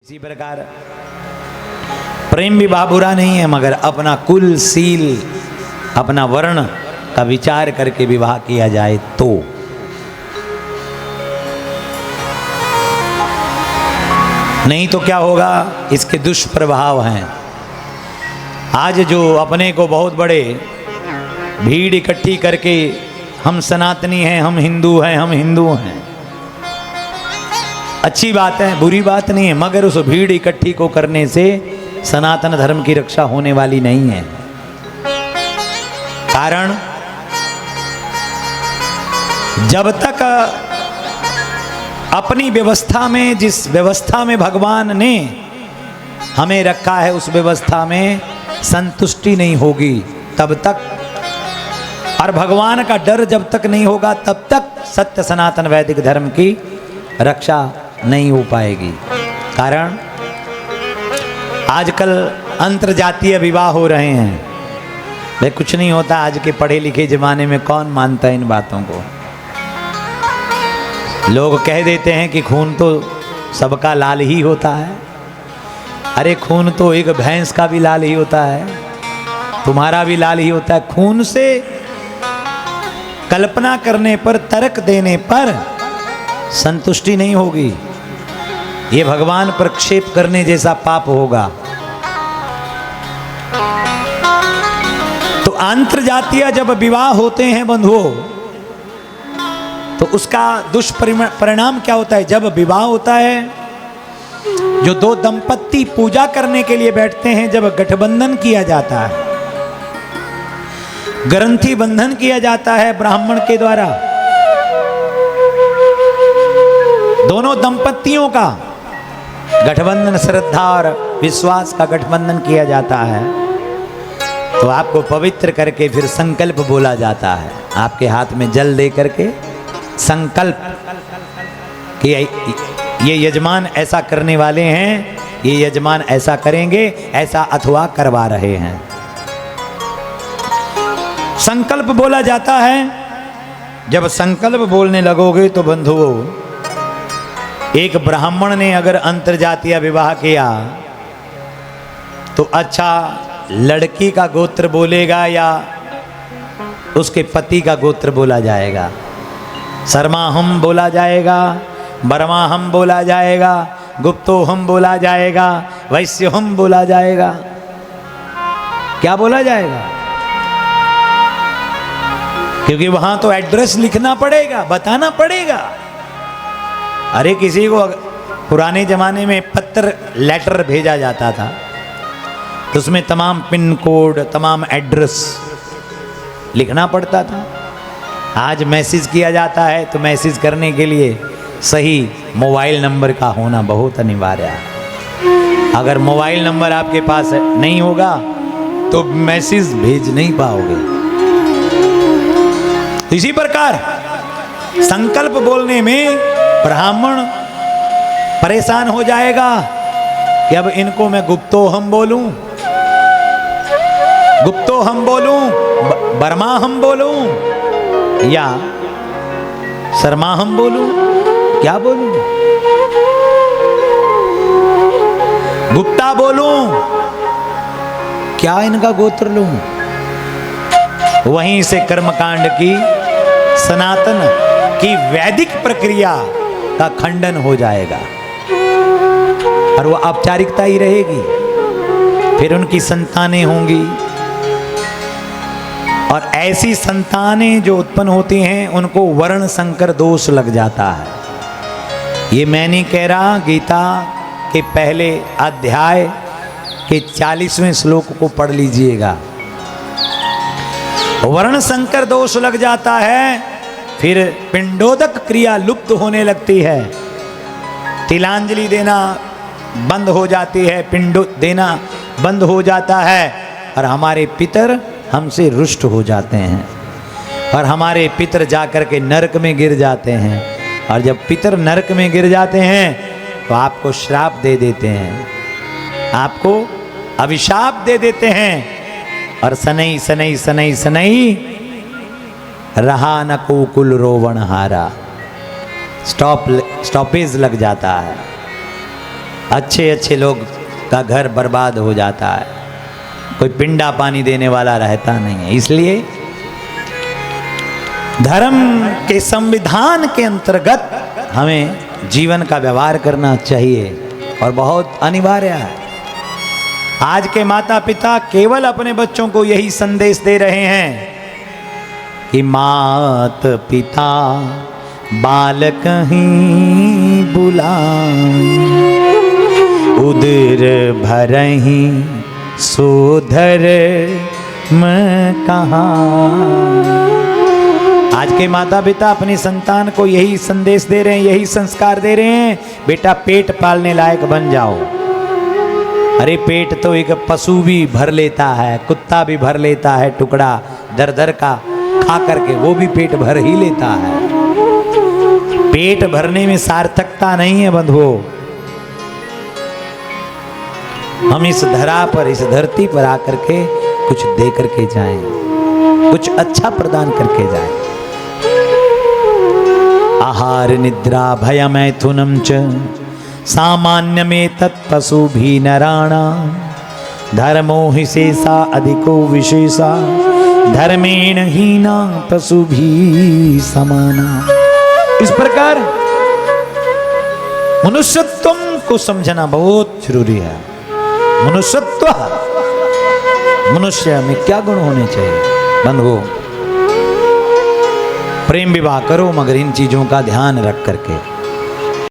इसी प्रकार प्रेम विवाह बुरा नहीं है, मगर अपना कुल सील अपना वर्ण का विचार करके विवाह किया जाए तो। नहीं तो क्या होगा, इसके दुष्प्रभाव हैं। आज जो अपने को बहुत बड़े भीड़ इकट्ठी करके हम सनातनी हैं, हम हिंदू हैं, हम हिंदू हैं, अच्छी बात है, बुरी बात नहीं है, मगर उस भीड़ इकट्ठी को करने से सनातन धर्म की रक्षा होने वाली नहीं है। कारण जब तक अपनी व्यवस्था में, जिस व्यवस्था में भगवान ने हमें रखा है, उस व्यवस्था में संतुष्टि नहीं होगी तब तक, और भगवान का डर जब तक नहीं होगा तब तक सत्य सनातन वैदिक धर्म की रक्षा नहीं हो पाएगी। कारण आजकल अंतरजातीय विवाह हो रहे हैं। भाई कुछ नहीं होता, आज के पढ़े लिखे जमाने में कौन मानता है इन बातों को। लोग कह देते हैं कि खून तो सबका लाल ही होता है। अरे खून तो एक भैंस का भी लाल ही होता है, तुम्हारा भी लाल ही होता है। खून से कल्पना करने पर, तर्क देने पर संतुष्टि नहीं होगी, ये भगवान प्रक्षेप करने जैसा पाप होगा। तो अंतरजातीय जब विवाह होते हैं बंधुओं, तो उसका दुष्परिणाम क्या होता है। जब विवाह होता है, जो दो दंपत्ति पूजा करने के लिए बैठते हैं, जब गठबंधन किया जाता है, ग्रंथि बंधन किया जाता है ब्राह्मण के द्वारा, दोनों दंपत्तियों का गठबंधन, श्रद्धा और विश्वास का गठबंधन किया जाता है, तो आपको पवित्र करके फिर संकल्प बोला जाता है। आपके हाथ में जल दे करके संकल्प कि ये यजमान ऐसा करने वाले हैं, ये यजमान ऐसा करेंगे, ऐसा अथवा करवा रहे हैं, संकल्प बोला जाता है। जब संकल्प बोलने लगोगे तो बंधुओं, एक ब्राह्मण ने अगर अंतरजातीय विवाह किया तो अच्छा लड़की का गोत्र बोलेगा या उसके पति का गोत्र बोला जाएगा। शर्माहम बोला जाएगा, बर्माहम बोला जाएगा, गुप्तोहम बोला जाएगा, वैश्योहम बोला जाएगा। क्या बोला जाएगा? क्योंकि वहां तो एड्रेस लिखना पड़ेगा, बताना पड़ेगा। अरे किसी को पुराने जमाने में पत्र, लेटर भेजा जाता था, तो उसमें तमाम पिन कोड, तमाम एड्रेस लिखना पड़ता था। आज मैसेज किया जाता है, तो मैसेज करने के लिए सही मोबाइल नंबर का होना बहुत अनिवार्य है। अगर मोबाइल नंबर आपके पास नहीं होगा तो मैसेज भेज नहीं पाओगे। इसी प्रकार संकल्प बोलने में ब्राह्मण परेशान हो जाएगा कि अब इनको मैं गुप्तोहम बोलूं, गुप्तोहम बोलूं, बर्माहम बोलूं या शर्माहम बोलूं, क्या बोलूं, गुप्ता बोलूं, क्या इनका गोत्र लूं। वहीं से कर्मकांड की, सनातन की वैदिक प्रक्रिया का खंडन हो जाएगा और वो औपचारिकता ही रहेगी। फिर उनकी संतानें होंगी, और ऐसी संतानें जो उत्पन्न होती हैं उनको वर्ण संकर दोष लग जाता है। ये मैं नहीं कह रहा, गीता के पहले अध्याय के 40वें श्लोक को पढ़ लीजिएगा। वर्ण संकर दोष लग जाता है, फिर पिंडोदक क्रिया लुप्त होने लगती है, तिलांजलि देना बंद हो जाती है, पिंडो देना बंद हो जाता है, और हमारे पितर हमसे रुष्ट हो जाते हैं, और हमारे पितर जाकर के नरक में गिर जाते हैं। और जब पितर नरक में गिर जाते हैं तो आपको श्राप दे देते हैं, आपको अभिशाप दे देते हैं, और सनई सनई सनई सनई रहा न कोकुल रोवण हारा, स्टॉपेज लग जाता है। अच्छे अच्छे लोग का घर बर्बाद हो जाता है, कोई पिंडा पानी देने वाला रहता नहीं है। इसलिए धर्म के संविधान के अंतर्गत हमें जीवन का व्यवहार करना चाहिए और बहुत अनिवार्य है। आज के माता पिता केवल अपने बच्चों को यही संदेश दे रहे हैं कि मात पिता बालक ही बुलाएं, उदर भरहि सोधर मैं कहाँ। आज के माता पिता अपनी संतान को यही संदेश दे रहे हैं, यही संस्कार दे रहे हैं, बेटा पेट पालने लायक बन जाओ। अरे पेट तो एक पशु भी भर लेता है, कुत्ता भी भर लेता है, टुकड़ा दर दर का खा करके वो भी पेट भर ही लेता है। पेट भरने में सार्थकता नहीं है बंधुओं। हम इस धरा पर, इस धरती पर आकर के कुछ दे करके जाएं, कुछ अच्छा प्रदान करके जाएं। आहार निद्रा भय मैथुनम च सामान्य में तत्पशु भी नराणा, धर्मो हि शेषा अधिको विशेषा, धर्मेण हीना पशु भी समाना। इस प्रकार मनुष्यत्व को समझना बहुत जरूरी है। मनुष्यत्व, मनुष्य में क्या गुण होने चाहिए बंधुओं? प्रेम विवाह करो मगर इन चीजों का ध्यान रख करके।